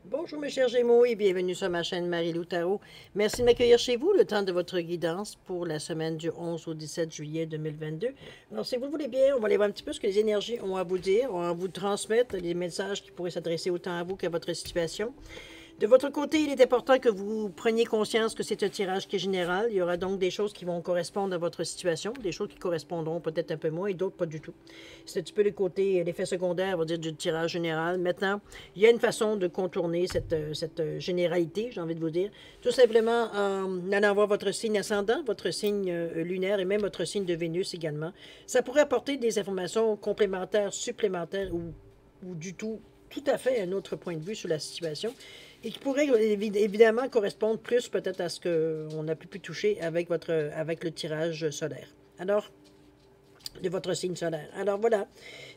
Bonjour mes chers Gémeaux et bienvenue sur ma chaîne Marie-Lou Tarot. Merci de m'accueillir chez vous, le temps de votre guidance pour la semaine du 11 au 17 juillet 2022. Alors si vous le voulez bien, on va aller voir un petit peu ce que les énergies ont à vous dire, ont à vous transmettre, les messages qui pourraient s'adresser autant à vous qu'à votre situation. De votre côté, il est important que vous preniez conscience que c'est un tirage qui est général. Il y aura donc des choses qui vont correspondre à votre situation, des choses qui correspondront peut-être un peu moins et d'autres pas du tout. C'est un petit peu le côté, l'effet secondaire, on va dire, du tirage général. Maintenant, il y a une façon de contourner cette généralité, j'ai envie de vous dire. Tout simplement en allant voir votre signe ascendant, votre signe lunaire et même votre signe de Vénus également. Ça pourrait apporter des informations complémentaires, supplémentaires ou du tout à fait un autre point de vue sur la situation et qui pourrait évidemment correspondre plus peut-être à ce qu'on a pu toucher avec avec le tirage solaire. Alors, de votre signe solaire. Alors voilà,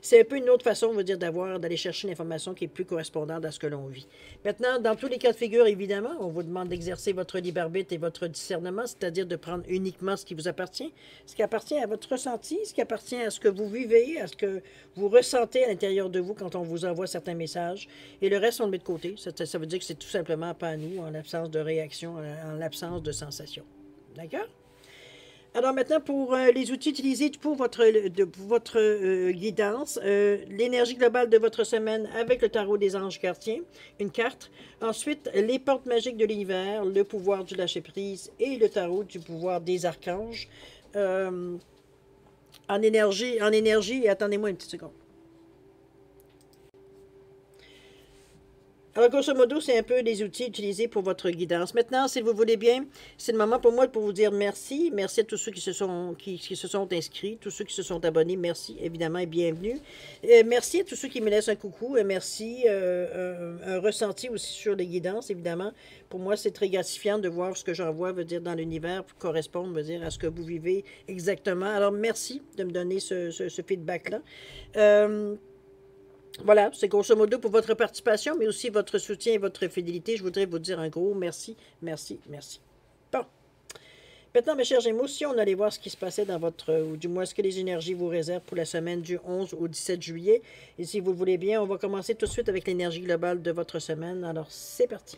c'est un peu une autre façon, on va dire, d'aller chercher l'information qui est plus correspondante à ce que l'on vit. Maintenant, dans tous les cas de figure, évidemment, on vous demande d'exercer votre libre arbitre et votre discernement, c'est-à-dire de prendre uniquement ce qui vous appartient, ce qui appartient à votre ressenti, ce qui appartient à ce que vous vivez, à ce que vous ressentez à l'intérieur de vous quand on vous envoie certains messages, et le reste, on le met de côté. Ça veut dire que c'est tout simplement pas à nous, en l'absence de réaction, en l'absence de sensation. D'accord? Alors maintenant, pour les outils utilisés pour votre guidance, l'énergie globale de votre semaine avec le tarot des anges gardiens, une carte. Ensuite, les portes magiques de l'univers, le pouvoir du lâcher-prise et le tarot du pouvoir des archanges. Euh, en énergie, attendez-moi une petite seconde. Alors, grosso modo, c'est un peu les outils utilisés pour votre guidance. Maintenant, si vous voulez bien, c'est le moment pour moi pour vous dire merci. Merci à tous ceux qui se sont inscrits, tous ceux qui se sont abonnés. Merci, évidemment, et bienvenue. Merci à tous ceux qui me laissent un coucou. Et merci, un ressenti aussi sur les guidances, évidemment. Pour moi, c'est très gratifiant de voir ce que j'envoie, veut dire, dans l'univers, correspondre, veut dire, à ce que vous vivez exactement. Alors, merci de me donner ce feedback-là. Voilà, c'est grosso modo pour votre participation, mais aussi votre soutien et votre fidélité. Je voudrais vous dire un gros merci, merci, merci. Bon, maintenant, mes chers Gémeaux, si on allait voir ce qui se passait dans votre, ou du moins ce que les énergies vous réservent pour la semaine du 11 au 17 juillet, et si vous le voulez bien, on va commencer tout de suite avec l'énergie globale de votre semaine. Alors, c'est parti.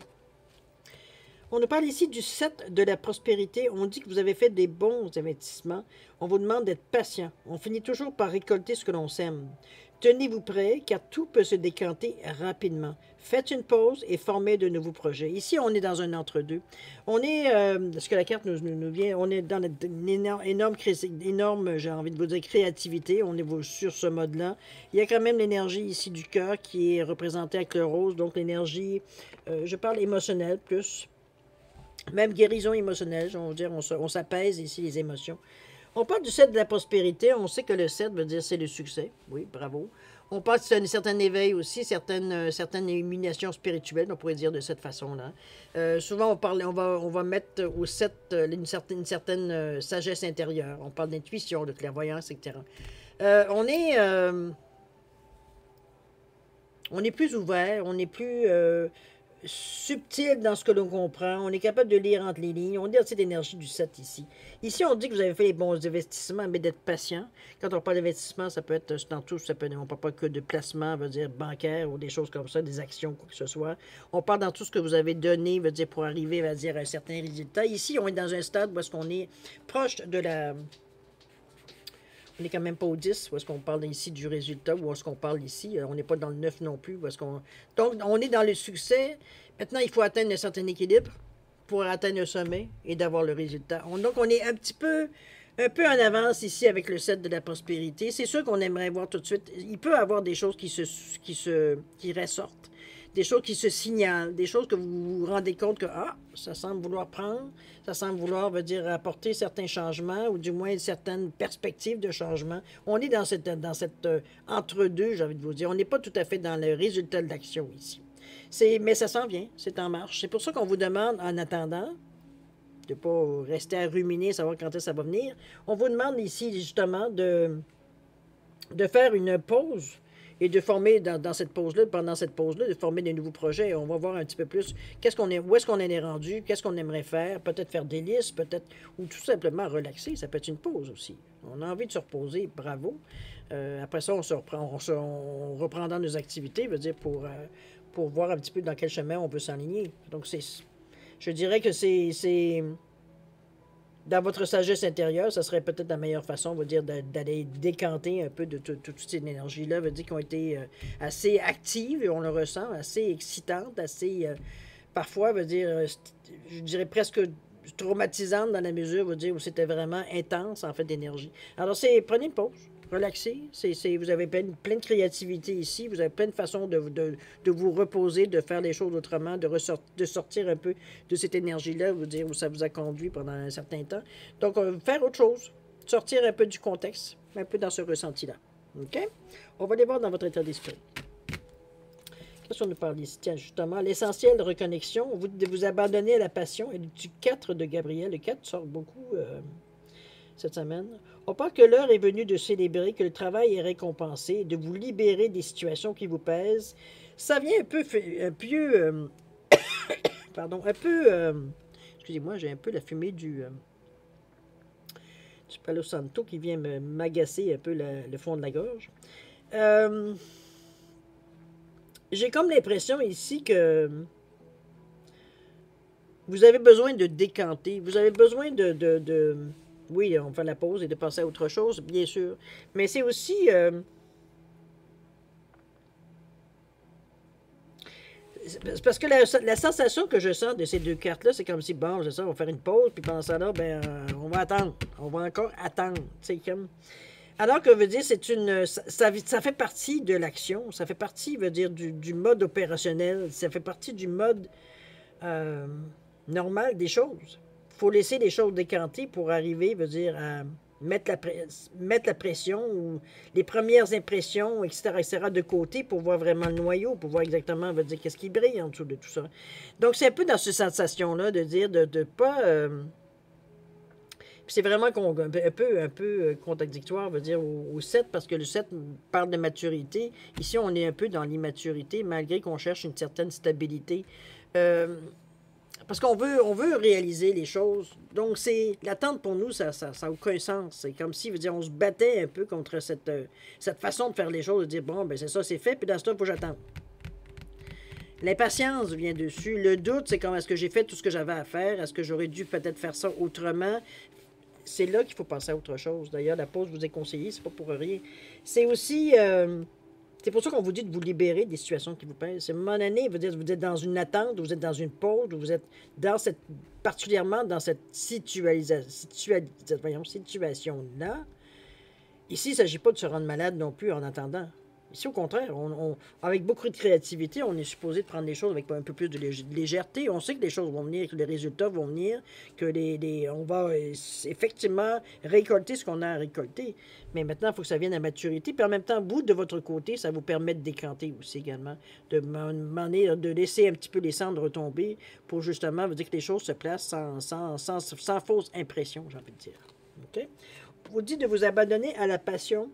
On nous parle ici du 7 de la prospérité. On dit que vous avez fait des bons investissements. On vous demande d'être patient. On finit toujours par récolter ce que l'on sème. Tenez-vous prêts, car tout peut se décanter rapidement. Faites une pause et formez de nouveaux projets. Ici, on est dans un entre-deux. On est, ce que la carte nous vient, on est dans une énorme, j'ai envie de vous dire, créativité. On est sur ce mode-là. Il y a quand même l'énergie ici du cœur qui est représentée avec le rose, donc l'énergie, je parle émotionnelle plus. Même guérison émotionnelle, on va dire, on s'apaise ici les émotions. On parle du 7 de la prospérité, on sait que le 7 veut dire c'est le succès, oui, bravo. On parle d'un certain éveil aussi, certaines illuminations spirituelles, on pourrait dire de cette façon-là. Souvent, on va mettre au 7 une certaine sagesse intérieure. On parle d'intuition, de clairvoyance, etc. On est plus ouvert, on est plus subtil dans ce que l'on comprend. On est capable de lire entre les lignes. On est dans cette énergie du 7 ici. Ici, on dit que vous avez fait les bons investissements, mais d'être patient. Quand on parle d'investissement, ça peut être dans tout, on ne parle pas que de placement, veut dire bancaire ou des choses comme ça, des actions, quoi que ce soit. On parle dans tout ce que vous avez donné, veut dire pour arriver, veut dire à un certain résultat. Ici, on est dans un stade où est-ce qu'on est proche de la... On n'est quand même pas au 10, où est-ce qu'on parle ici du résultat, où est-ce qu'on parle ici. On n'est pas dans le 9 non plus. Donc, on est dans le succès. Maintenant, il faut atteindre un certain équilibre pour atteindre le sommet et d'avoir le résultat. Donc, on est un peu en avance ici avec le 7 de la prospérité. C'est sûr qu'on aimerait voir tout de suite. Il peut y avoir des choses qui ressortent, des choses qui se signalent, des choses que vous vous rendez compte que ça semble vouloir prendre, ça semble vouloir, veut dire, apporter certains changements, ou du moins certaines perspectives de changement. On est dans cette entre-deux, j'ai envie de vous dire. On n'est pas tout à fait dans le résultat de l'action ici. Mais ça s'en vient, c'est en marche. C'est pour ça qu'on vous demande, en attendant, de ne pas rester à ruminer, savoir quand est-ce que ça va venir. On vous demande ici, justement, de faire une pause et de former dans cette pause-là, pendant cette pause-là, de former des nouveaux projets. On va voir un petit peu plus où est-ce qu'on en est rendu, qu'est-ce qu'on aimerait faire, peut-être faire des listes, peut-être, ou tout simplement relaxer. Ça peut être une pause aussi. On a envie de se reposer, bravo. Après ça, on reprend dans nos activités, veut dire pour voir un petit peu dans quel chemin on veut s'enligner. Donc, je dirais que c'est dans votre sagesse intérieure, ça serait peut-être la meilleure façon, on va dire, d'aller décanter un peu de toute cette énergie-là, veut dire qui ont été assez actives, et on le ressent, assez excitantes, assez, parfois, veut dire, je dirais presque traumatisante dans la mesure, veut dire, où c'était vraiment intense, en fait, d'énergie. Alors, prenez une pause. Relaxez, vous avez plein de créativité ici, vous avez plein de façons de vous reposer, de faire les choses autrement, de sortir un peu de cette énergie-là, vous dire où ça vous a conduit pendant un certain temps. Donc, faire autre chose, sortir un peu du contexte, un peu dans ce ressenti-là. OK? On va aller voir dans votre état d'esprit. Qu'est-ce qu'on nous parle ici? Tiens, justement, l'essentiel de reconnexion, de vous abandonner à la passion, et du 4 de Gabriel. Le 4 sort beaucoup cette semaine. On parle que l'heure est venue de célébrer, que le travail est récompensé, de vous libérer des situations qui vous pèsent. Ça vient un peu pardon, un peu, excusez-moi, j'ai un peu la fumée du Palo Santo qui vient m'agacer un peu le fond de la gorge. J'ai comme l'impression ici que vous avez besoin de décanter, vous avez besoin oui, on fait la pause et de passer à autre chose, bien sûr. Mais c'est aussi... parce que la sensation que je sens de ces deux cartes-là, c'est comme si, bon, c'est ça, on va faire une pause, puis pendant ça, là, ben, on va attendre. On va encore attendre. C'est comme... Alors que veut dire, c'est une. Ça fait partie de l'action, ça fait partie, veut dire, du mode opérationnel, ça fait partie du mode normal des choses. Il faut laisser les choses décanter pour arriver, veut dire, à mettre la pression ou les premières impressions, etc., de côté pour voir vraiment le noyau, pour voir exactement, veut dire, qu'est-ce qui brille en dessous de tout ça. Donc, c'est un peu dans cette sensation-là de dire, de pas. C'est vraiment un peu contradictoire, veut dire, au 7, parce que le 7 parle de maturité. Ici, on est un peu dans l'immaturité, malgré qu'on cherche une certaine stabilité. Parce qu'on veut réaliser les choses. Donc, l'attente pour nous, ça n'a aucun sens. C'est comme si, veut dire, on se battait un peu contre cette façon de faire les choses, de dire, bon, ben c'est ça, c'est fait, puis dans ce temps, il faut que j'attende. L'impatience vient dessus. Le doute, c'est comme, est-ce que j'ai fait tout ce que j'avais à faire? Est-ce que j'aurais dû peut-être faire ça autrement? C'est là qu'il faut passer à autre chose. D'ailleurs, la pause vous est conseillée, c'est pas pour rien. C'est aussi... c'est pour ça qu'on vous dit de vous libérer des situations qui vous pèsent. C'est à un moment donné, vous êtes dans une attente, vous êtes dans une pause, vous êtes particulièrement dans cette situation-là. Ici, il ne s'agit pas de se rendre malade non plus en attendant. Ici, au contraire, avec beaucoup de créativité, on est supposé de prendre les choses avec un peu plus de légèreté. On sait que les choses vont venir, que les résultats vont venir, que on va effectivement récolter ce qu'on a à récolter. Mais maintenant, il faut que ça vienne à maturité. Puis en même temps, vous, de votre côté, ça vous permet de décanter aussi également. De laisser un petit peu les cendres retomber pour justement vous dire que les choses se placent sans fausse impression, j'ai envie de dire. OK? On vous dit de vous abandonner à la passion.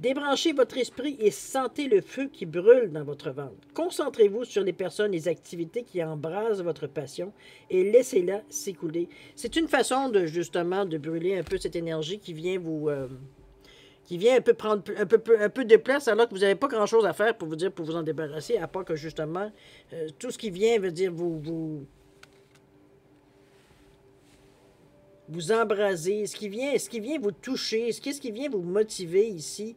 Débranchez votre esprit et sentez le feu qui brûle dans votre ventre. Concentrez-vous sur les personnes, les activités qui embrasent votre passion et laissez-la s'écouler. C'est une façon de justement de brûler un peu cette énergie qui vient qui vient un peu prendre un peu de place alors que vous n'avez pas grand-chose à faire pour vous en débarrasser, à part que justement tout ce qui vient veut dire vous embraser, ce qui vient vous toucher, ce qui vient vous motiver ici,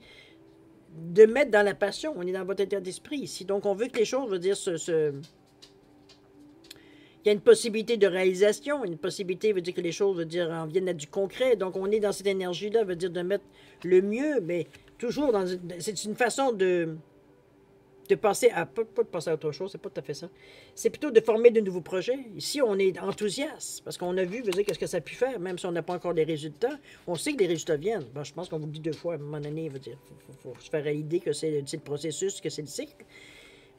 de mettre dans la passion. On est dans votre état d'esprit ici. Donc, on veut que les choses, veut dire, il y a une possibilité de réalisation, une possibilité, veut dire que les choses, veut dire, en viennent à du concret. Donc, on est dans cette énergie-là, veut dire de mettre le mieux, mais toujours c'est une façon de passer à, pas de passer à autre chose, c'est pas tout à fait ça. C'est plutôt de former de nouveaux projets. Ici, on est enthousiaste, parce qu'on a vu, veut dire, qu'est-ce que ça a pu faire, même si on n'a pas encore les résultats. On sait que les résultats viennent. Bon, je pense qu'on vous le dit 2 fois à un moment donné, veut dire, faut se faire à l'idée que c'est le processus, que c'est le cycle.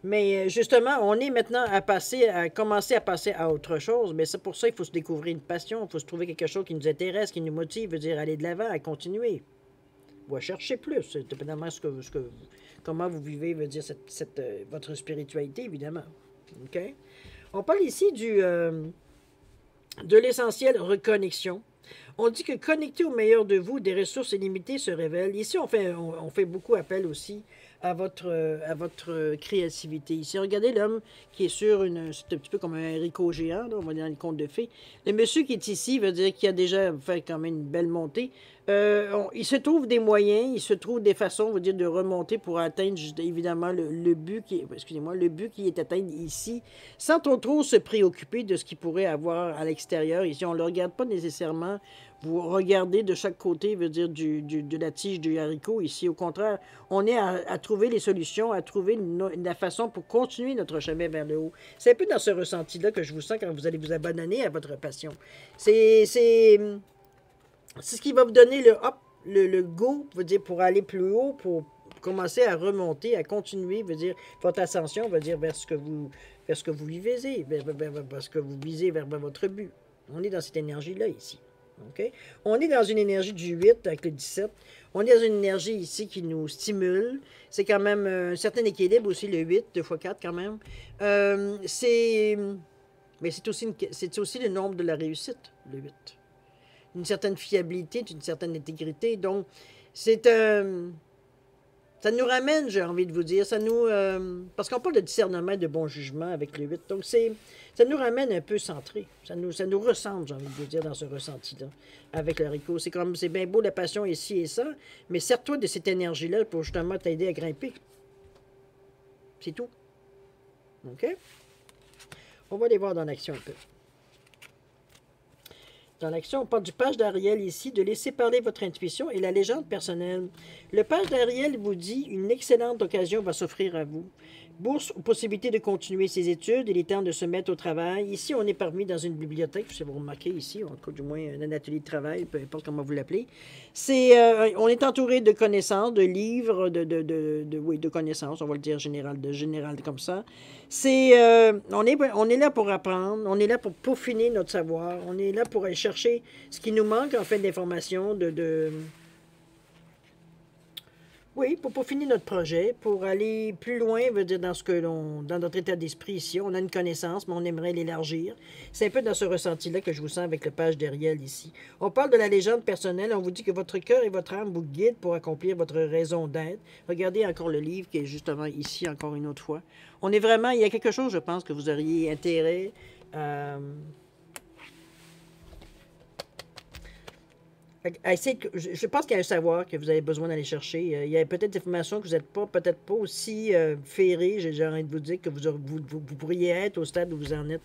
Mais justement, on est maintenant à commencer à passer à autre chose. Mais c'est pour ça qu'il faut se découvrir une passion, il faut se trouver quelque chose qui nous intéresse, qui nous motive, veut dire aller de l'avant, à continuer. Ou à chercher plus, dépendamment de comment vous vivez, veut dire, votre spiritualité, évidemment. OK? On parle ici de l'essentiel reconnexion. On dit que connecter au meilleur de vous, des ressources illimitées se révèlent. Ici, on fait beaucoup appel aussi à votre créativité. Ici, regardez l'homme qui est sur une... C'est un petit peu comme un haricot géant, là, on va dire dans les contes de fées. Le monsieur qui est ici veut dire qu'il a déjà fait quand même une belle montée. Il se trouve des moyens, il se trouve des façons, on va dire, de remonter pour atteindre évidemment le but qui est, excusez-moi, le but qui est atteint ici, sans trop se préoccuper de ce qu'il pourrait avoir à l'extérieur. Ici, on ne le regarde pas nécessairement. Vous regardez de chaque côté, veut dire de la tige du haricot. Ici, au contraire, on est à trouver les solutions, à trouver la façon pour continuer notre chemin vers le haut. C'est un peu dans ce ressenti-là que je vous sens quand vous allez vous abandonner à votre passion. C'est ce qui va vous donner le hop, le go, veut dire pour aller plus haut, pour commencer à remonter, à continuer, veut dire votre ascension, veut dire vers ce que vous vivez, vers ce que vous visez, vers votre but. On est dans cette énergie-là ici. OK? On est dans une énergie du 8 avec le 17. On est dans une énergie ici qui nous stimule. C'est quand même un certain équilibre aussi, le 8, 2 fois 4 quand même. Mais c'est aussi le nombre de la réussite, le 8. Une certaine fiabilité, une certaine intégrité. Donc, c'est un... Ça nous ramène, j'ai envie de vous dire, parce qu'on parle de discernement et de bon jugement avec le 8. Donc, ça nous ramène un peu centré. Ça nous ressemble, j'ai envie de vous dire, dans ce ressenti-là, avec le haricot. C'est bien beau la passion ici et ça, mais sers-toi de cette énergie-là pour justement t'aider à grimper. C'est tout. OK? On va aller voir dans l'action un peu. Dans l'action, on parle du page d'Ariel ici, de laisser parler votre intuition et la légende personnelle. Le page d'Ariel vous dit une excellente occasion va s'offrir à vous. Bourse ou possibilité de continuer ses études, il est temps de se mettre au travail. Ici, on est parmi dans une bibliothèque, si vous remarquez ici, en tout cas du moins un atelier de travail, peu importe comment vous l'appelez. On est entouré de connaissances, de livres, de connaissances, on va le dire général comme ça. On est là pour apprendre, on est là pour peaufiner notre savoir, on est là pour aller chercher ce qui nous manque en fait d'informations, oui, pour peaufiner notre projet, pour aller plus loin, veut dire dans notre état d'esprit ici, on a une connaissance, mais on aimerait l'élargir. C'est un peu dans ce ressenti-là que je vous sens avec le page d'Ariel ici. On parle de la légende personnelle, on vous dit que votre cœur et votre âme vous guident pour accomplir votre raison d'être. Regardez encore le livre qui est justement ici, encore une autre fois. On est vraiment, il y a quelque chose, je pense, que vous auriez intérêt à... Je pense qu'il y a un savoir que vous avez besoin d'aller chercher. Il y a peut-être des informations que vous n'êtes peut-être pas aussi ferré, j'ai envie de vous dire, que vous pourriez être au stade où vous en êtes.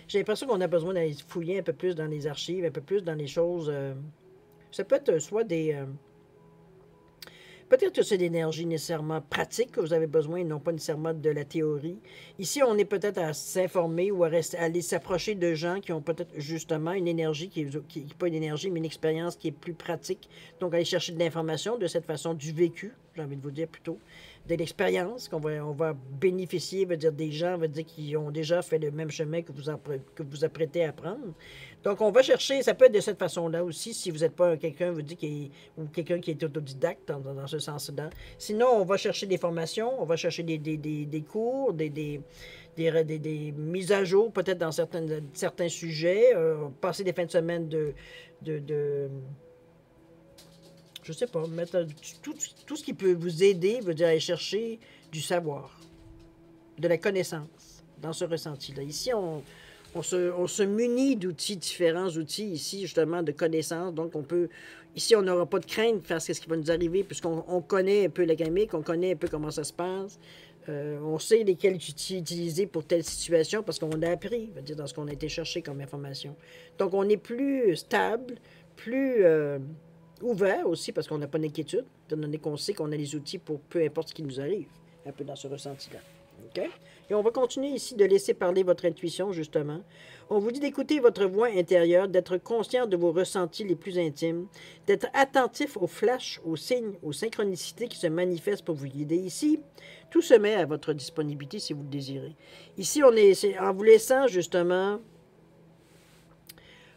J'ai l'impression qu'on a besoin d'aller fouiller un peu plus dans les archives, un peu plus dans les choses. Ça peut être soit des... Peut-être que c'est d'énergie nécessairement pratique que vous avez besoin et non pas nécessairement de la théorie. Ici, on est peut-être à s'informer ou à aller s'approcher de gens qui ont peut-être justement une énergie qui n'est pas une énergie, mais une expérience qui est plus pratique. Donc, aller chercher de l'information de cette façon, du vécu, j'ai envie de vous dire plutôt, de l'expérience on va bénéficier, veut dire des gens, veut dire qui ont déjà fait le même chemin que vous apprêtez à prendre. Donc, on va chercher, ça peut être de cette façon-là aussi, si vous n'êtes pas quelqu'un, vous dites, ou quelqu'un qui est autodidacte dans ce sens-là. Sinon, on va chercher des formations, on va chercher des cours, des mises à jour, peut-être dans certains sujets, passer des fins de semaine je sais pas, mettre tout ce qui peut vous aider, veut dire aller chercher du savoir, de la connaissance, dans ce ressenti-là. Ici, on se munit d'outils, différents outils ici, justement, de connaissances. Donc, ici, on n'aura pas de crainte face à ce qui va nous arriver, puisqu'on connaît un peu la gamique, on connaît un peu comment ça se passe. On sait lesquels utiliser pour telle situation, parce qu'on a appris, veut dire, dans ce qu'on a été chercher comme information. Donc, on est plus stable, plus ouvert aussi, parce qu'on n'a pas d'inquiétude, étant donné qu'on sait qu'on a les outils pour peu importe ce qui nous arrive, un peu dans ce ressenti-là. OK? Et on va continuer ici de laisser parler votre intuition, justement. On vous dit d'écouter votre voix intérieure, d'être conscient de vos ressentis les plus intimes, d'être attentif aux flashs, aux signes, aux synchronicités qui se manifestent pour vous guider ici. Tout se met à votre disponibilité si vous le désirez. Ici, c'est en vous laissant, justement,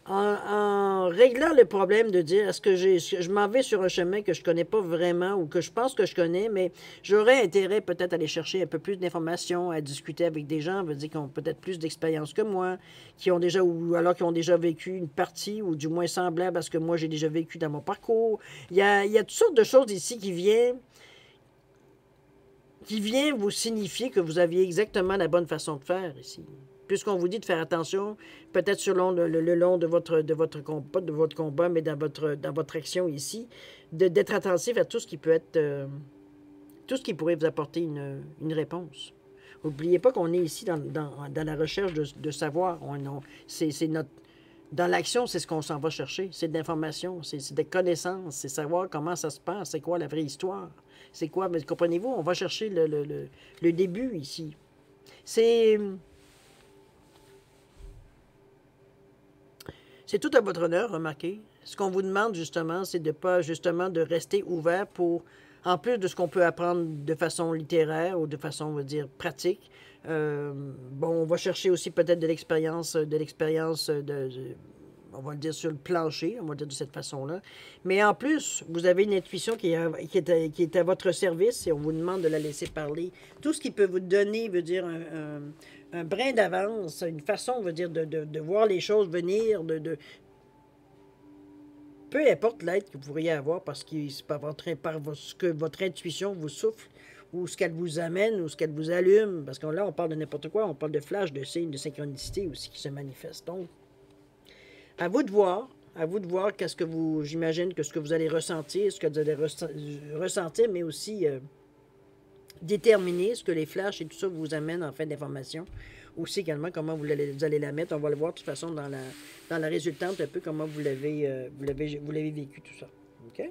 en réglant le problème de dire est-ce que je m'en vais sur un chemin que je ne connais pas vraiment ou que je pense que je connais, mais j'aurais intérêt peut-être à aller chercher un peu plus d'informations, à discuter avec des gens, veut dire qui ont peut-être plus d'expérience que moi, qui ont déjà vécu une partie ou du moins semblable à ce que moi j'ai déjà vécu dans mon parcours. Il y a toutes sortes de choses ici qui viennent qui vient vous signifier que vous aviez exactement la bonne façon de faire ici. Puisqu'on vous dit de faire attention, peut-être sur le long de votre combat, pas de votre combat, mais dans votre action ici, d'être attentif à tout ce qui peut être, tout ce qui pourrait vous apporter une réponse. N'oubliez pas qu'on est ici dans la recherche de savoir. C'est notre, dans l'action, c'est ce qu'on s'en va chercher. C'est de l'information, c'est des connaissances, c'est savoir comment ça se passe, c'est quoi la vraie histoire. C'est quoi, mais comprenez-vous, on va chercher le début ici. C'est tout à votre honneur, remarquez. Ce qu'on vous demande, justement, c'est de pas, justement, de rester ouvert pour, en plus de ce qu'on peut apprendre de façon littéraire ou de façon, on va dire, pratique. Bon, on va chercher aussi peut-être de l'expérience, on va le dire sur le plancher, on va le dire de cette façon-là. Mais en plus, vous avez une intuition qui est à votre service et on vous demande de la laisser parler. Tout ce qui peut vous donner, veut dire, un brin d'avance, une façon, veut dire, de voir les choses venir, peu importe l'aide que vous pourriez avoir, parce que c'est par ce que votre intuition vous souffle, ou ce qu'elle vous amène, ou ce qu'elle vous allume, parce que là, on parle de n'importe quoi, on parle de flash, de signes, de synchronicité aussi qui se manifestent. Donc, à vous de voir qu'est-ce que vous, j'imagine que ce que vous allez ressentir, ce que vous allez ressentir, mais aussi déterminer ce que les flashs et tout ça vous amènent en fait d'informations. Aussi également comment vous allez la mettre. On va le voir de toute façon dans la résultante, un peu comment vous l'avez vécu, tout ça. OK?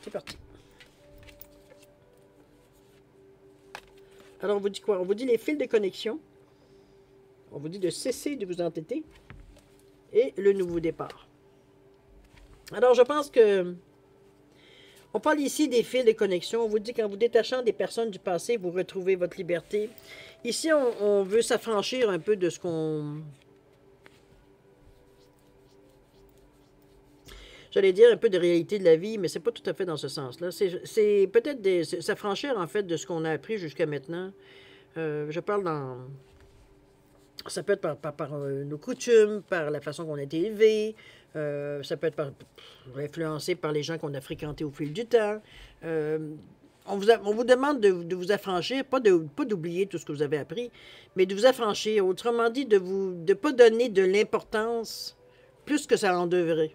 C'est parti. Alors, on vous dit quoi? On vous dit les fils de connexion. On vous dit de cesser de vous entêter. Et le nouveau départ. Alors, je pense que on parle ici des fils de connexion. On vous dit qu'en vous détachant des personnes du passé, vous retrouvez votre liberté. Ici, on veut s'affranchir un peu de ce qu'on... J'allais dire un peu de réalité de la vie, mais c'est pas tout à fait dans ce sens-là. C'est peut-être s'affranchir en fait de ce qu'on a appris jusqu'à maintenant. Je parle dans... Ça peut être par nos coutumes, par la façon qu'on a été élevé, ça peut être influencé par les gens qu'on a fréquentés au fil du temps. On vous demande de vous affranchir, pas d'oublier tout ce que vous avez appris, mais de vous affranchir. Autrement dit, de ne pas donner de l'importance plus que ça en devrait.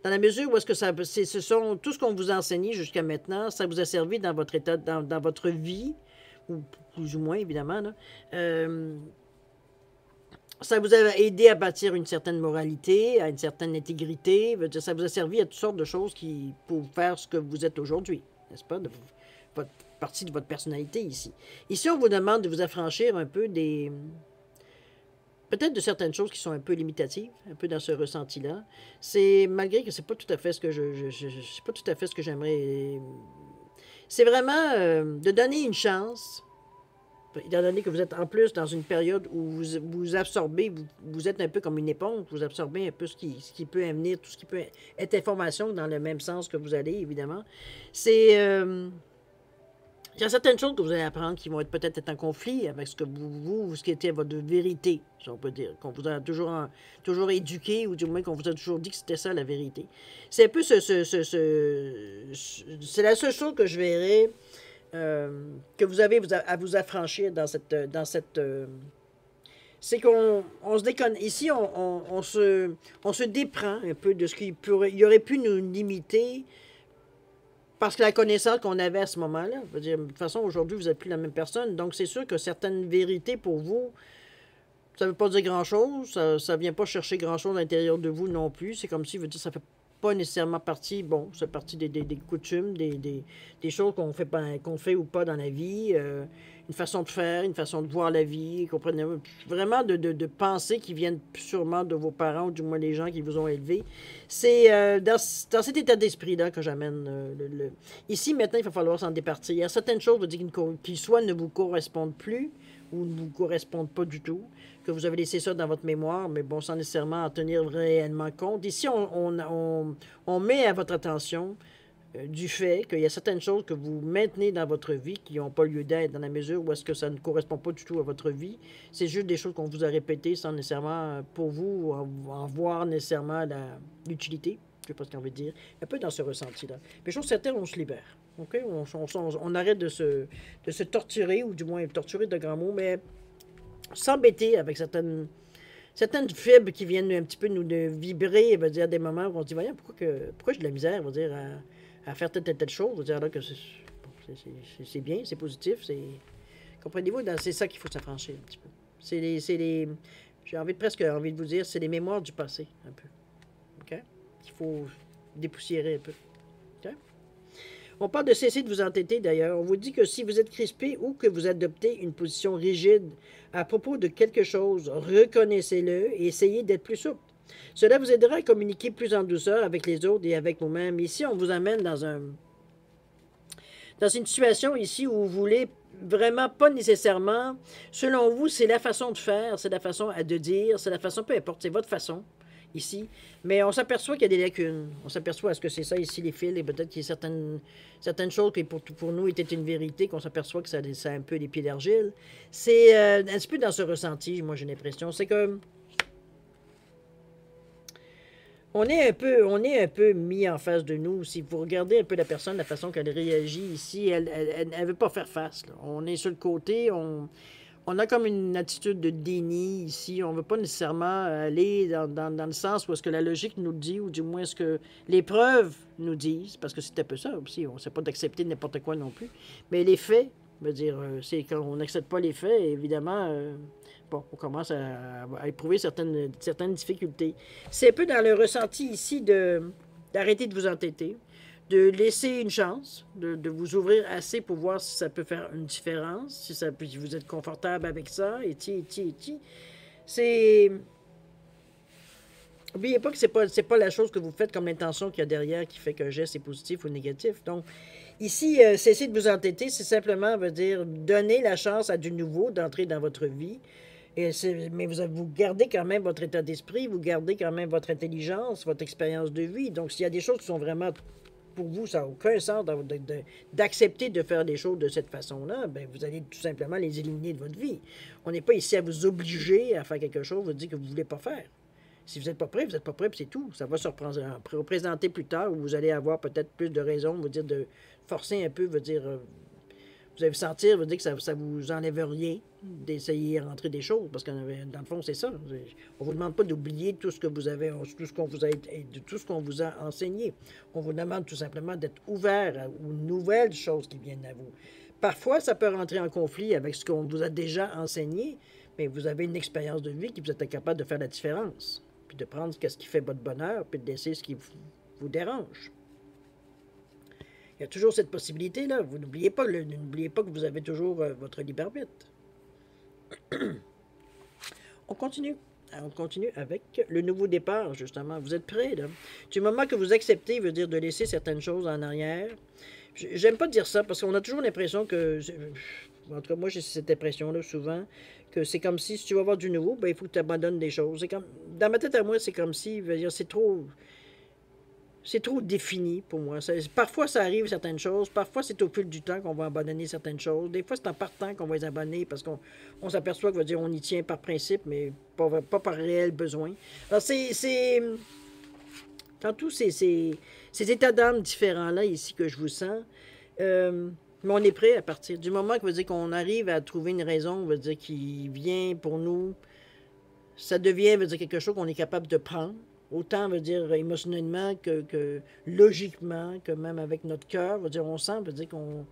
Dans la mesure où est-ce que ce sont tout ce qu'on vous a enseigné jusqu'à maintenant, ça vous a servi dans votre état, dans votre vie, ou plus ou moins évidemment, là, ça vous a aidé à bâtir une certaine moralité, à une certaine intégrité. Ça vous a servi à toutes sortes de choses pour faire ce que vous êtes aujourd'hui, n'est-ce pas? Votre partie de votre personnalité ici. Ici, on vous demande de vous affranchir un peu peut-être de certaines choses qui sont un peu limitatives, un peu dans ce ressenti-là. C'est malgré que c'est pas tout à fait ce que c'est pas tout à fait ce que j'aimerais. C'est vraiment de donner une chance. Étant donné que vous êtes en plus dans une période où vous absorbez, vous êtes un peu comme une éponge, vous absorbez un peu ce qui peut venir, tout ce qui peut être information dans le même sens que vous allez, évidemment. Il y a certaines choses que vous allez apprendre qui vont peut-être être en conflit avec ce qui était votre vérité, si on peut dire, qu'on vous a toujours éduqué, ou du moins qu'on vous a toujours dit que c'était ça la vérité. C'est un peu c'est la seule chose que je verrais que vous avez à vous affranchir dans cette c'est qu'on se déconne. Ici, on se déprend un peu de ce il aurait pu nous limiter parce que la connaissance qu'on avait à ce moment-là. Je veux dire, de toute façon, aujourd'hui, vous n'êtes plus la même personne. Donc, c'est sûr que certaines vérités pour vous, ça ne veut pas dire grand-chose. Ça ne vient pas chercher grand-chose à l'intérieur de vous non plus. C'est comme si, veut dire, ça fait pas nécessairement partie, bon, c'est partie des coutumes, des choses qu'on fait ou pas dans la vie, une façon de faire, une façon de voir la vie, comprenez vraiment de pensées qui viennent sûrement de vos parents, ou du moins les gens qui vous ont élevé. C'est dans cet état d'esprit-là que j'amène Ici, maintenant, il va falloir s'en départir. Il y a certaines choses qui soit ne vous correspondent plus, ou ne vous correspondent pas du tout, que vous avez laissé ça dans votre mémoire, mais bon, sans nécessairement en tenir réellement compte. Ici, on met à votre attention du fait qu'il y a certaines choses que vous maintenez dans votre vie qui n'ont pas lieu d'être, dans la mesure où est-ce que ça ne correspond pas du tout à votre vie. C'est juste des choses qu'on vous a répétées sans nécessairement, pour vous, en voir nécessairement l'utilité. je sais pas ce qu'on veut dire, un peu dans ce ressenti-là. Mais chose certaine, on se libère. OK? On arrête de se torturer, ou du moins torturer de grands mots, mais s'embêter avec certaines fibres qui viennent un petit peu nous de vibrer, veut dire, des moments où on se dit, voyons, pourquoi j'ai de la misère, veut dire, à faire telle chose, veut dire, là, que c'est bien, c'est positif, c'est... Comprenez-vous, c'est ça qu'il faut s'affranchir un petit peu. J'ai presque envie de vous dire, c'est les mémoires du passé, un peu. OK? Qu'il faut dépoussiérer un peu. OK? On parle de cesser de vous entêter, d'ailleurs. On vous dit que si vous êtes crispé ou que vous adoptez une position rigide à propos de quelque chose, reconnaissez-le et essayez d'être plus souple. Cela vous aidera à communiquer plus en douceur avec les autres et avec vous-même. Ici, on vous amène dans une situation ici où vous voulez vraiment pas nécessairement, selon vous, c'est la façon de faire, c'est la façon de dire, c'est la façon, peu importe, c'est votre façon ici, mais on s'aperçoit qu'il y a des lacunes. On s'aperçoit, est-ce que c'est ça ici les fils, et peut-être qu'il y a certaines choses qui pour nous étaient une vérité, qu'on s'aperçoit que ça a un peu les pieds d'argile. C'est un petit peu dans ce ressenti, moi j'ai l'impression, c'est que on est un peu mis en face de nous. Si vous regardez un peu la personne, la façon qu'elle réagit ici, elle ne veut pas faire face. Là. On est sur le côté, on a comme une attitude de déni ici. On ne veut pas nécessairement aller dans le sens où est-ce que la logique nous le dit, ou du moins ce que les preuves nous disent, parce que c'est un peu ça aussi. On ne sait pas d'accepter n'importe quoi non plus. Mais les faits, veut dire, c'est quand on n'accepte pas les faits, évidemment, bon, on commence à éprouver certaines difficultés. C'est un peu dans le ressenti ici d'arrêter de vous entêter, de laisser une chance, de vous ouvrir assez pour voir si ça peut faire une différence, si vous êtes confortable avec ça, C'est... N'oubliez pas que c'est pas la chose que vous faites comme l'intention qu'il y a derrière qui fait qu'un geste est positif ou négatif. Donc, ici, cesser de vous entêter, c'est simplement, veut dire, donner la chance à du nouveau d'entrer dans votre vie. Mais vous gardez quand même votre état d'esprit, vous gardez quand même votre intelligence, votre expérience de vie. Donc, s'il y a des choses qui sont vraiment, pour vous, ça n'a aucun sens d'accepter de faire des choses de cette façon-là, bien, vous allez tout simplement les éliminer de votre vie. On n'est pas ici à vous obliger à faire quelque chose, vous dire que vous ne voulez pas faire. Si vous n'êtes pas prêt, vous n'êtes pas prêt, puis c'est tout. Ça va se représenter plus tard, où vous allez avoir peut-être plus de raisons, vous dire, de forcer un peu, vous dire, vous allez sentir, vous dire que ça vous enlève rien d'essayer de rentrer des choses, parce que dans le fond, c'est ça. On vous demande pas d'oublier tout ce que vous avez, tout ce qu'on vous a enseigné. On vous demande tout simplement d'être ouvert aux nouvelles choses qui viennent à vous. Parfois, ça peut rentrer en conflit avec ce qu'on vous a déjà enseigné, mais vous avez une expérience de vie qui vous êtes capable de faire la différence, puis de prendre ce qui fait votre bonheur, puis de laisser ce qui vous dérange. Il y a toujours cette possibilité-là. Vous n'oubliez pas que vous avez toujours votre libre arbitre. On continue. On continue avec le nouveau départ, justement. Vous êtes prêts, là. Du moment que vous acceptez, veut dire de laisser certaines choses en arrière. J'aime pas dire ça, parce qu'on a toujours l'impression que... En tout cas, moi, j'ai cette impression-là, souvent, que c'est comme si tu vas avoir du nouveau, ben, il faut que tu abandonnes des choses. Dans ma tête à moi, c'est comme si, veut dire, c'est trop défini pour moi. Parfois, ça arrive certaines choses. Parfois, c'est au fil du temps qu'on va abandonner certaines choses. Des fois, c'est en partant qu'on va les abandonner parce qu'on s'aperçoit qu'on va dire on y tient par principe, mais pas par réel besoin. Alors, dans tous ces états d'âme différents-là, ici, que je vous sens, mais on est prêt à partir. Du moment qu'on arrive à trouver une raison, veut dire, qui vient pour nous, ça devient, veut dire, quelque chose qu'on est capable de prendre. Autant, veut dire, émotionnellement que logiquement, que même avec notre cœur, veut dire, on sent, veut dire qu'on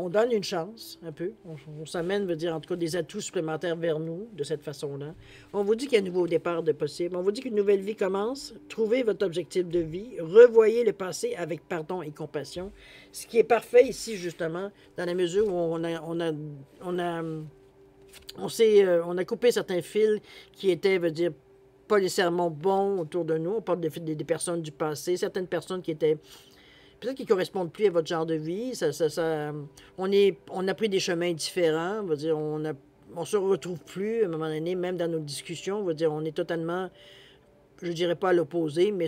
donne une chance, un peu. On s'amène, veut dire, en tout cas, des atouts supplémentaires vers nous, de cette façon-là. On vous dit qu'il y a un nouveau départ de possible. On vous dit qu'une nouvelle vie commence. Trouvez votre objectif de vie. Revoyez le passé avec pardon et compassion. Ce qui est parfait ici, justement, dans la mesure où on a coupé certains fils qui étaient, veut dire, pas nécessairement bons autour de nous. On parle des personnes du passé, certaines personnes qui étaient peut-être qui ne correspondent plus à votre genre de vie. On a pris des chemins différents. On va dire, on se retrouve plus à un moment donné, même dans nos discussions. On va dire, on est totalement, je dirais pas à l'opposé, mais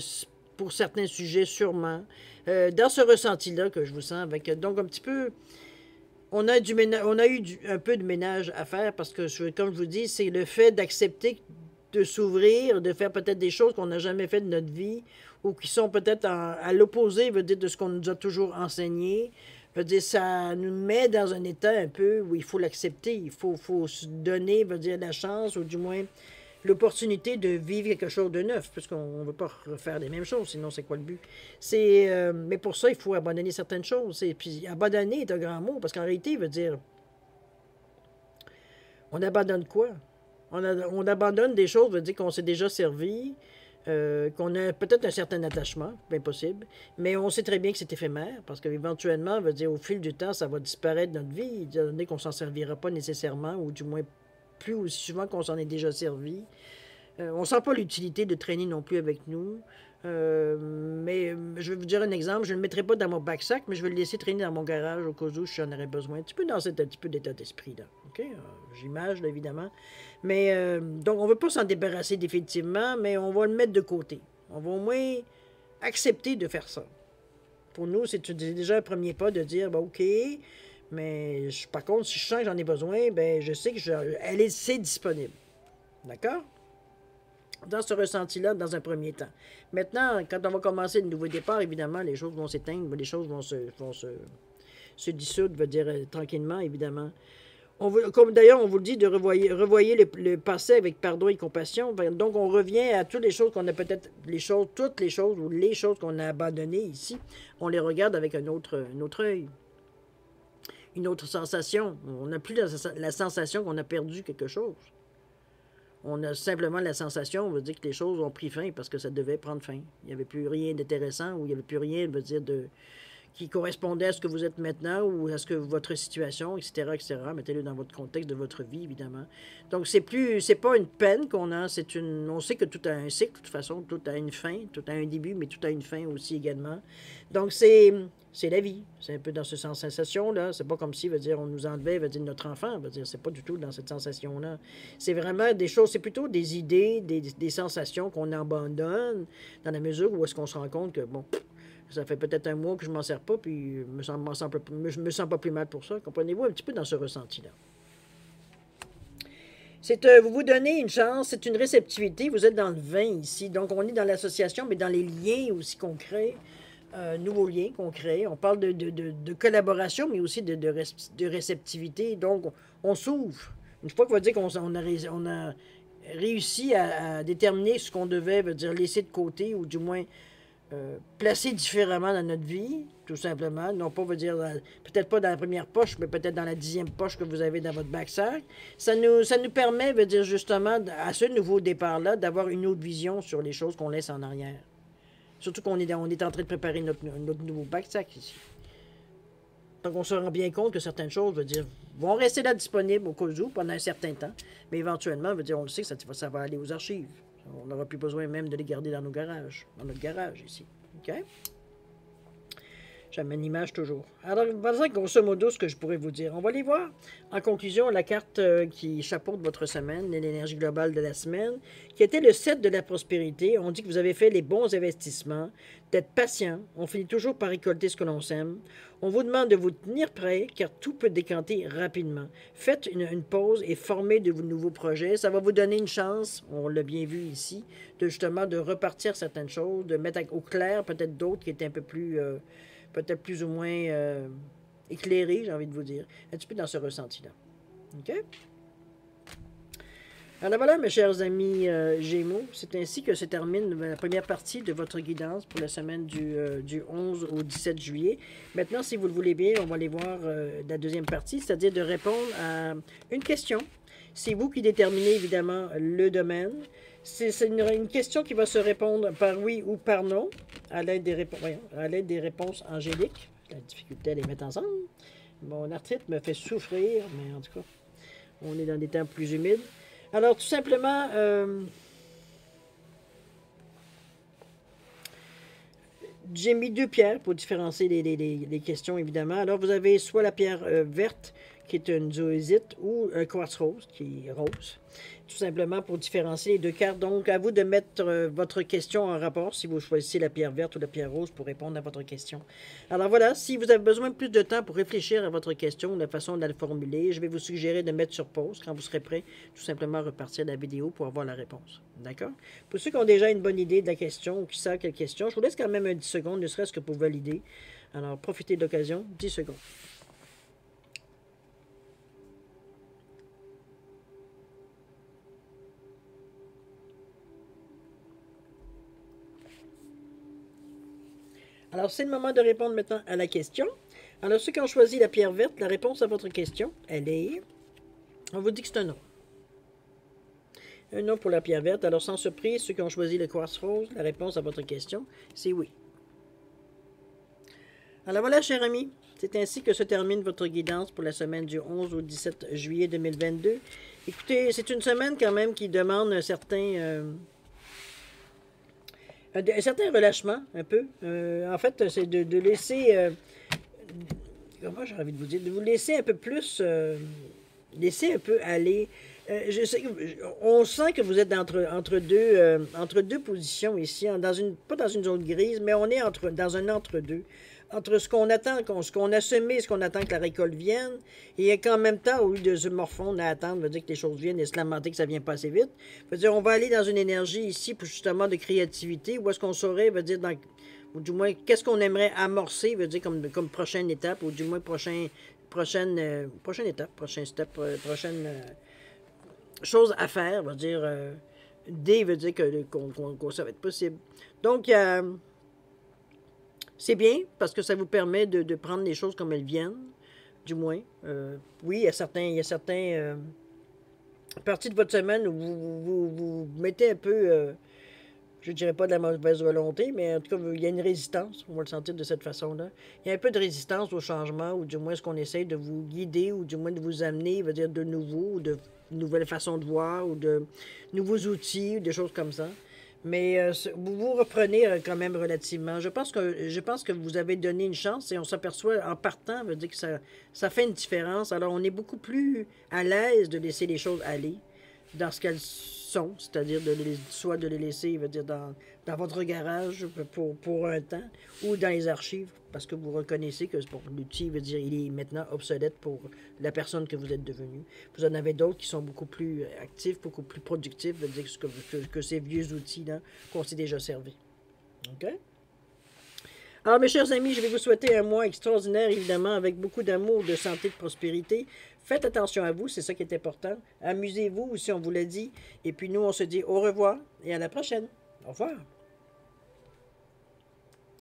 pour certains sujets, sûrement. Dans ce ressenti-là que je vous sens, donc un petit peu, on a eu un peu de ménage à faire parce que, comme je vous dis, c'est le fait d'accepter de s'ouvrir, de faire peut-être des choses qu'on n'a jamais fait de notre vie ou qui sont peut-être à l'opposé, veut dire, de ce qu'on nous a toujours enseigné. Veut dire, ça nous met dans un état un peu où il faut l'accepter, faut se donner, veut dire, la chance ou du moins l'opportunité de vivre quelque chose de neuf, puisqu'on ne veut pas refaire les mêmes choses, sinon c'est quoi le but? Mais pour ça, il faut abandonner certaines choses. Et puis abandonner est un grand mot, parce qu'en réalité, il veut dire, on abandonne quoi? On abandonne des choses, veut dire qu'on s'est déjà servi, qu'on a peut-être un certain attachement, bien possible, mais on sait très bien que c'est éphémère, parce qu'éventuellement, veut dire, au fil du temps, ça va disparaître de notre vie, étant donné qu'on s'en servira pas nécessairement, ou du moins plus aussi souvent qu'on s'en est déjà servi. On ne sent pas l'utilité de traîner non plus avec nous. Mais je vais vous dire un exemple. Je ne le mettrai pas dans mon backsack, mais je vais le laisser traîner dans mon garage au cas où j'en aurais besoin. Un petit peu dans cet un petit peu d'état d'esprit-là. OK? J'image, là, évidemment. Mais donc, on ne veut pas s'en débarrasser définitivement, mais on va le mettre de côté. On va au moins accepter de faire ça. Pour nous, c'est déjà un premier pas de dire, ben, OK, mais par contre, si je sens que j'en ai besoin, ben, je sais que c'est disponible. D'accord? Dans ce ressenti-là, dans un premier temps. Maintenant, quand on va commencer le nouveau départ, évidemment, les choses vont s'éteindre, les choses vont se dissoudre, veut dire tranquillement, évidemment. Comme d'ailleurs, on vous le dit, de revoyer le passé avec pardon et compassion. Donc, on revient à toutes les choses qu'on a peut-être, toutes les choses ou les choses qu'on a abandonnées ici, on les regarde avec un autre œil, une autre sensation. On n'a plus la sensation qu'on a perdu quelque chose. On a simplement la sensation, on veut dire que les choses ont pris fin parce que ça devait prendre fin. Il n'y avait plus rien d'intéressant ou il n'y avait plus rien, veut dire, qui correspondait à ce que vous êtes maintenant ou à ce que votre situation, etc., etc. Mettez-le dans votre contexte de votre vie, évidemment. Donc, c'est pas une peine qu'on a, on sait que tout a un cycle, de toute façon, tout a une fin, tout a un début, mais tout a une fin aussi également. Donc, c'est la vie. C'est un peu dans cette sensation-là. C'est pas comme si, veut dire, on nous enlevait, veut dire, notre enfant. Veut dire, c'est pas du tout dans cette sensation-là. C'est vraiment des choses, c'est plutôt des idées, des sensations qu'on abandonne dans la mesure où est-ce qu'on se rend compte que, bon, ça fait peut-être un mois que je m'en sers pas, puis je me sens pas plus mal pour ça. Comprenez-vous un petit peu dans ce ressenti-là. Vous vous donnez une chance, c'est une réceptivité, vous êtes dans le vin ici. Donc, on est dans l'association, mais dans les liens aussi qu'on crée, nouveaux liens qu'on crée. On parle de collaboration, mais aussi de réceptivité. Donc, on s'ouvre. Une fois qu'on va dire qu'on a réussi à déterminer ce qu'on devait, veut dire laisser de côté, ou du moins placer différemment dans notre vie, tout simplement. Non pas, veut dire, peut-être pas dans la première poche, mais peut-être dans la 10e poche que vous avez dans votre backsack. Ça nous permet, veut dire, justement, à ce nouveau départ-là, d'avoir une autre vision sur les choses qu'on laisse en arrière. Surtout qu'on est en train de préparer notre nouveau backsack ici. Donc, on se rend bien compte que certaines choses, veut dire, vont rester là disponibles au cas où pendant un certain temps, mais éventuellement, veut dire, on le sait que ça va aller aux archives. On n'aura plus besoin même de les garder dans notre garage ici. OK? J'amène l'image toujours. Alors, voilà grosso modo ce que je pourrais vous dire. On va aller voir, en conclusion, la carte qui chapeaute votre semaine, l'énergie globale de la semaine, qui était le 7 de la prospérité. On dit que vous avez fait les bons investissements, d'être patient. On finit toujours par récolter ce que l'on sème. On vous demande de vous tenir prêt, car tout peut décanter rapidement. Faites une pause et formez de nouveaux projets. Ça va vous donner une chance, on l'a bien vu ici, de repartir certaines choses, de mettre au clair peut-être d'autres qui étaient un peu plus... peut-être plus ou moins éclairé, j'ai envie de vous dire, un petit peu dans ce ressenti-là. OK? Alors voilà, mes chers amis Gémeaux, c'est ainsi que se termine la première partie de votre guidance pour la semaine du 11 au 17 juillet. Maintenant, si vous le voulez bien, on va aller voir la deuxième partie, c'est-à-dire de répondre à une question. C'est vous qui déterminez évidemment le domaine. C'est une question qui va se répondre par oui ou par non, à l'aide des réponses angéliques. La difficulté à les mettre ensemble. Mon arthrite me fait souffrir, mais en tout cas, on est dans des temps plus humides. Alors, tout simplement, j'ai mis deux pierres pour différencier les questions, évidemment. Alors, vous avez soit la pierre verte, qui est une zoésite, ou un quartz rose, qui est rose. Tout simplement pour différencier les deux cartes. Donc, à vous de mettre votre question en rapport si vous choisissez la pierre verte ou la pierre rose pour répondre à votre question. Alors voilà, si vous avez besoin de plus de temps pour réfléchir à votre question, la façon de la formuler, je vais vous suggérer de mettre sur pause quand vous serez prêt, tout simplement repartir la vidéo pour avoir la réponse. D'accord? Pour ceux qui ont déjà une bonne idée de la question ou qui savent quelle question, je vous laisse quand même un 10 secondes, ne serait-ce que pour valider. Alors, profitez de l'occasion, 10 secondes. Alors, c'est le moment de répondre maintenant à la question. Alors, ceux qui ont choisi la pierre verte, la réponse à votre question, elle est... On vous dit que c'est un non. Un non pour la pierre verte. Alors, sans surprise, ceux qui ont choisi le quartz rose, la réponse à votre question, c'est oui. Alors voilà, chers amis, c'est ainsi que se termine votre guidance pour la semaine du 11 au 17 juillet 2022. Écoutez, c'est une semaine quand même qui demande un certain relâchement, un peu. En fait, c'est de laisser... comment j'ai envie de vous dire? De vous laisser un peu plus... laisser un peu aller. Je sais, on sent que vous êtes entre deux positions ici, pas dans une zone grise, mais on est dans un entre-deux. Entre ce qu'on attend, ce qu'on a semé, ce qu'on attend que la récolte vienne, et qu'en même temps, au lieu de se morfondre à attendre, veut dire que les choses viennent et se lamenter que ça vient pas assez vite. Veut dire, on va aller dans une énergie ici, pour justement de créativité, où est-ce qu'on saurait, veut dire, ou du moins, qu'est-ce qu'on aimerait amorcer, veut dire, comme prochaine étape, ou du moins prochaine étape, prochain step, prochaine chose à faire, veut dire, D veut dire que ça va être possible. Donc, c'est bien parce que ça vous permet de prendre les choses comme elles viennent, du moins. Oui, il y a certains parties de votre semaine où vous mettez un peu, je ne dirais pas de la mauvaise volonté, mais en tout cas, il y a une résistance, on va le sentir de cette façon-là. Il y a un peu de résistance au changement, ou du moins ce qu'on essaie de vous guider, ou du moins de vous amener, veut dire de nouveau, ou de nouvelles façons de voir, ou de nouveaux outils, ou des choses comme ça. Mais vous vous reprenez quand même relativement. Je pense que vous avez donné une chance et on s'aperçoit en partant, veut dire que ça fait une différence. Alors on est beaucoup plus à l'aise de laisser les choses aller dans ce qu'elles sont, c'est-à-dire soit de les laisser, veut dire, dans votre garage pour un temps, ou dans les archives, parce que vous reconnaissez que l'outil, veut dire, il est maintenant obsolète pour la personne que vous êtes devenue. Vous en avez d'autres qui sont beaucoup plus actifs, beaucoup plus productifs, veut dire que ces vieux outils-là qu'on s'est déjà servi. OK? Alors, mes chers amis, je vais vous souhaiter un mois extraordinaire, évidemment, avec beaucoup d'amour, de santé, de prospérité. Faites attention à vous, c'est ça qui est important. Amusez-vous, si on vous l'a dit. Et puis nous, on se dit au revoir et à la prochaine. Au revoir.